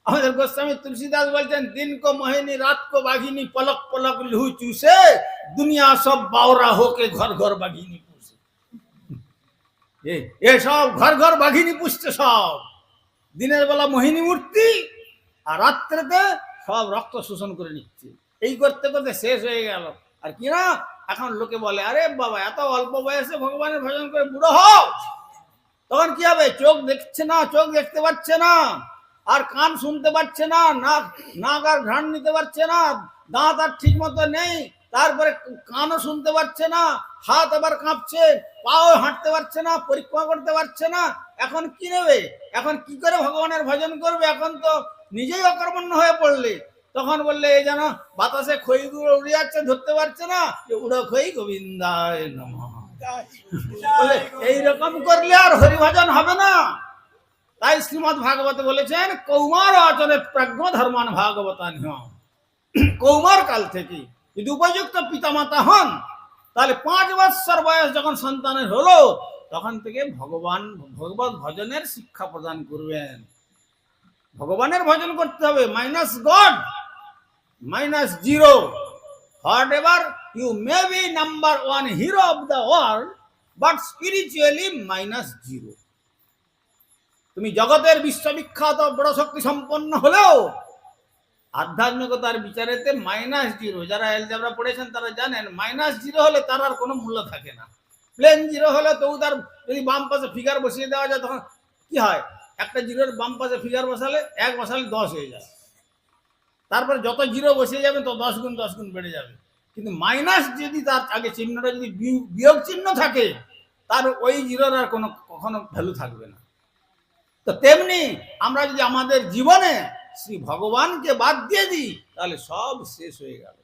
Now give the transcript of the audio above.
আমাদের গোস্বামী तुलसीदास বলছেন, दिन को मोहिनी रात को बाघिनी, पलक पलक लहू चूसे, दुनिया सब बावरा होके घर घर बाघिनी पूछे। ये सब घर घर बाघिनी पूछते, सब দিনের বেলা মোহিনী মূর্তি আর রাত্রেতে সব রক্ত শোষণ করে নিচ্ছে। এই করতে করতে শেষ হয়ে গেল। আর কি না, এখন লোকে বলে, আরে বাবা এত অল্প বয়সে ভগবানের ভজন করে বুড়ো হও, তখন কি হবে? চোখ দেখছে না, চোখ দেখতে পাচ্ছে না, আর কান শুনতে পাচ্ছে না, নাক আর ঘ্রাণ নিতে পারছে না, দাঁত আর ঠিক মতো নেই, তারপরে কানও শুনতে পাচ্ছে না, হাত আবার কাঁপছে, পাও হাঁটতে পারছে না, পরিক্রমা করতে পারছে না। এখন কি নেবে? এখন কি করে ভগবানের ভজন করবে? এখন তো নিজেই অকর্মণ্য হয়ে পড়লে। তখন বললে, এই যেন বাতাসে খইগুলো উড়ে যাচ্ছে, ধরতে পারছে না, উড়ো খই গোবিন্দায় নমঃ। এইরকম করলে আর হরিভজন হবে না। তাই শ্রীমদ্ ভাগবতে বলেছেন, কৌমার আচরে প্রাজ্ঞ ধর্মান ভাগবতান। কৌমার কাল থেকে যদি উপযুক্ত পিতামাতা হন, তাহলে 5 বৎসর বয়স যখন সন্তানের হলো, তখন থেকে ভগবত ভজনের শিক্ষা প্রদান করবেন। ভগবানের ভজন করতে হবে, minus God, minus zero. Whatever you may be number 1 hero of the world, but spiritually minus zero. তুমি জগতের বিশ্ববিখ্যাত বড় শক্তি সম্পন্ন হলেও আধ্যাত্মিকতার বিচারেতে মাইনাস জিরো। যারা এলজেব্রা পড়েছেন তারা জানেন, মাইনাস জিরো হলে তার আর কোনো মূল্য থাকে না। প্লেন জিরো হলে তবু তার যদি বাম পাশে ফিগার বসিয়ে দেওয়া যায়, তখন কি হয়? একটা জিরোর বাম পাশে ফিগার বসালে 1 বসালে 10 হয়ে যায়। তারপরে যত জিরো বসিয়ে যাবে তো 10 গুণ 10 গুণ বেড়ে যাবে। কিন্তু মাইনাস যদি তার আগে চিহ্নটা যদি বিয়োগ চিহ্ন থাকে, তার ওই জিরোর আর কখনো ভ্যালু থাকবে না। তো তেমনি আমরা যদি আমাদের জীবনে শ্রী ভগবানকে বাদ দিয়ে দিই, তাহলে সব শেষ হয়ে গেল।